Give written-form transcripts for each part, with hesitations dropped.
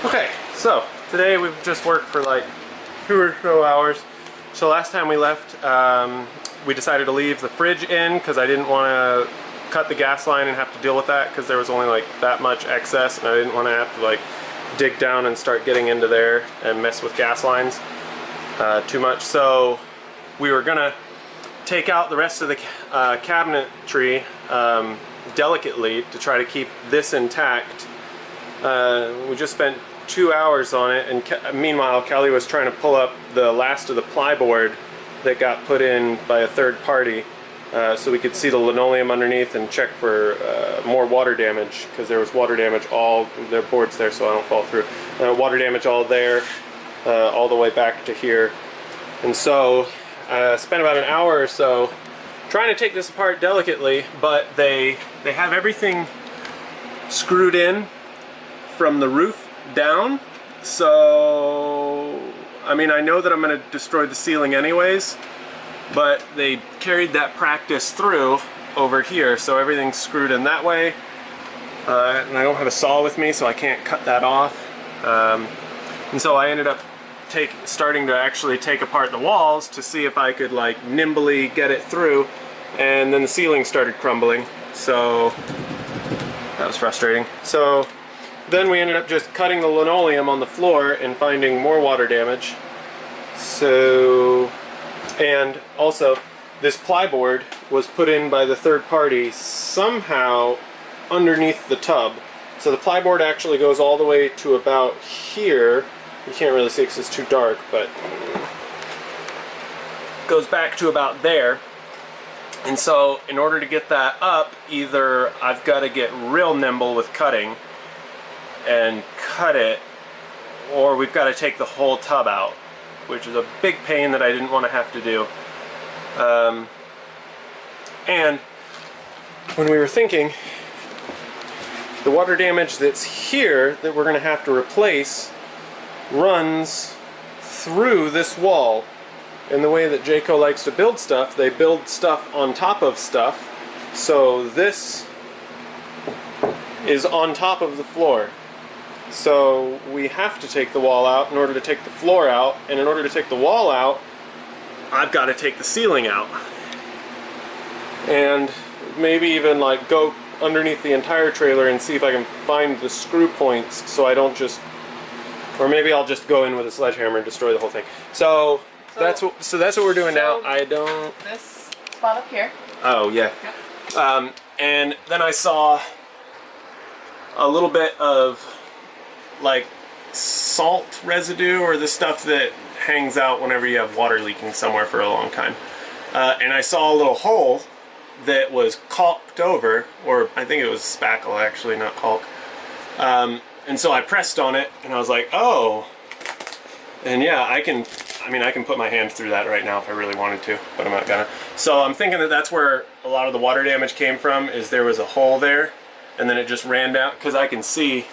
Okay, so today we've just worked for like 2 or so hours. So last time we left, we decided to leave the fridge in because I didn't want to cut the gas line and have to deal with that because there was only like that much excess, and I didn't want to have to like dig down and start getting into there and mess with gas lines too much. So we were gonna take out the rest of the cabinetry delicately to try to keep this intact. We just spent 2 hours on it, and meanwhile Kelly was trying to pull up the last of the plyboard that got put in by a third party so we could see the linoleum underneath and check for more water damage, because there was water damage all their boards there, so I don't fall through. Water damage all there, all the way back to here. And so spent about an hour or so trying to take this apart delicately, but they have everything screwed in from the roof down. So I mean, I know that I'm going to destroy the ceiling anyways, but they carried that practice through over here, so everything's screwed in that way. And I don't have a saw with me, so I can't cut that off. And so I ended up starting to actually take apart the walls to see if I could like nimbly get it through, and then the ceiling started crumbling, so that was frustrating. So then we ended up just cutting the linoleum on the floor and finding more water damage. So, and also this plyboard was put in by the third party somehow underneath the tub. So the plyboard actually goes all the way to about here. You can't really see because it's too dark, but goes back to about there. And so in order to get that up, either I've got to get real nimble with cutting and cut it, or we've got to take the whole tub out, which is a big pain that I didn't want to have to do. And when we were thinking, the water damage that's here that we're going to have to replace runs through this wall. And the way that Jayco likes to build stuff, they build stuff on top of stuff. So this is on top of the floor. So we have to take the wall out in order to take the floor out, and in order to take the wall out, I've got to take the ceiling out. And maybe even like go underneath the entire trailer and see if I can find the screw points so I don't just, or maybe I'll just go in with a sledgehammer and destroy the whole thing. So that's what we're doing now. I don't. This spot up here. Oh yeah. And then I saw a little bit of like salt residue, or the stuff that hangs out whenever you have water leaking somewhere for a long time. And I saw a little hole that was caulked over, or I think it was spackle actually, not caulk. And so I pressed on it and I was like, oh. And yeah, I can put my hand through that right now if I really wanted to, but I'm not gonna. So I'm thinking that that's where a lot of the water damage came from, is there was a hole there and then it just ran down, because I can see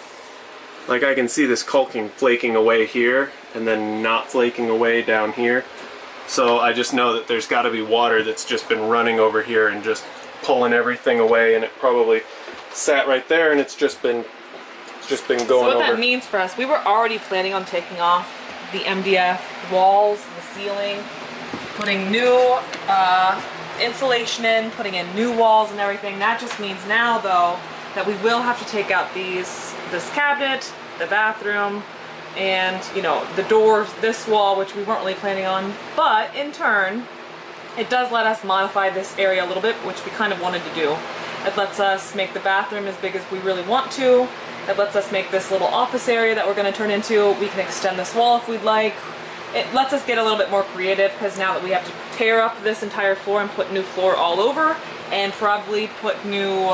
this caulking flaking away here and then not flaking away down here. So I just know that there's got to be water that's just been running over here and just pulling everything away, and it probably sat right there and it's just been going over. So what that means for us, we were already planning on taking off the MDF walls, the ceiling, putting new insulation in, putting in new walls and everything. That just means now though that we will have to take out this cabinet, the bathroom, and you know, the doors, this wall, which we weren't really planning on. But in turn, it does let us modify this area a little bit, which we kind of wanted to do. It lets us make the bathroom as big as we really want to. It lets us make this little office area that we're going to turn into. We can extend this wall if we'd like. It lets us get a little bit more creative, because now that we have to tear up this entire floor and put new floor all over, and probably put new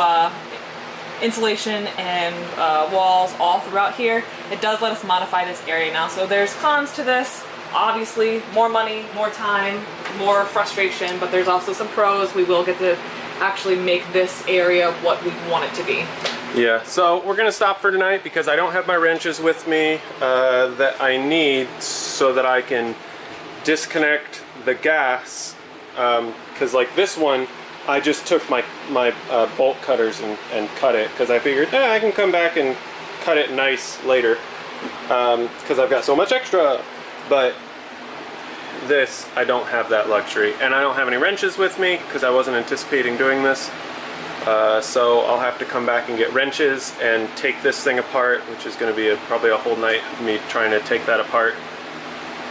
insulation and walls all throughout here, it does let us modify this area now. So there's cons to this. Obviously, more money, more time, more frustration, but there's also some pros. We will get to actually make this area what we want it to be. Yeah, so we're gonna stop for tonight because I don't have my wrenches with me that I need so that I can disconnect the gas, because like this one, I just took my bolt cutters and cut it, because I figured I can come back and cut it nice later. because I've got so much extra. But this, I don't have that luxury, and I don't have any wrenches with me because I wasn't anticipating doing this. So I'll have to come back and get wrenches and take this thing apart, which is going to be probably a whole night of me trying to take that apart,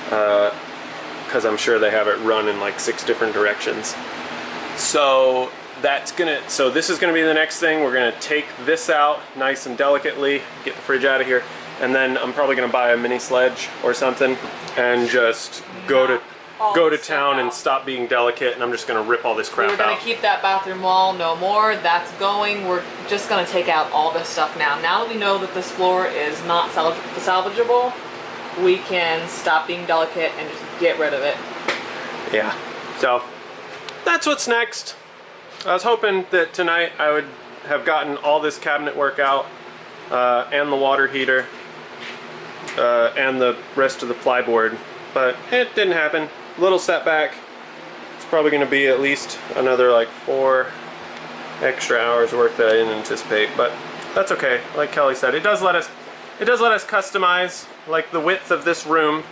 because I'm sure they have it run in like 6 different directions. So so this is gonna be the next thing. We're gonna take this out nice and delicately, get the fridge out of here, and then I'm probably gonna buy a mini sledge or something and just go to town and stop being delicate, and I'm just gonna rip all this crap out. We're gonna keep that bathroom wall, no more. That's going. We're just gonna take out all this stuff now. Now that we know that this floor is not salvageable, we can stop being delicate and just get rid of it. Yeah. So that's what's next. I was hoping that tonight I would have gotten all this cabinet work out, and the water heater, and the rest of the plyboard, but it didn't happen. Little setback. It's probably going to be at least another like 4 extra hours work that I didn't anticipate, but that's okay. Like Kelly said, it does let us customize like the width of this room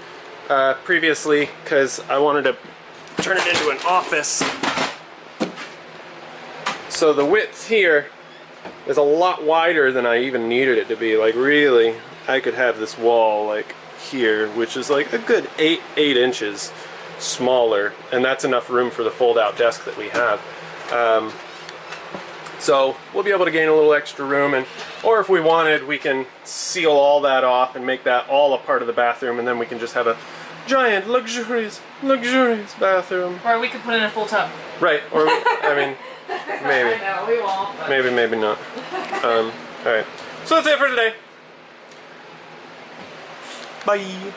previously, because I wanted to turn it into an office. So the width here is a lot wider than I even needed it to be. Like really, I could have this wall like here, which is like a good 8 inches smaller, and that's enough room for the fold-out desk that we have. So we'll be able to gain a little extra room, or if we wanted, we can seal all that off and make that all a part of the bathroom, and then we can just have a giant, luxurious bathroom. Or we could put in a full tub. Right, or I mean, maybe. I know, we won't. But... Maybe not. Alright. So that's it for today. Bye.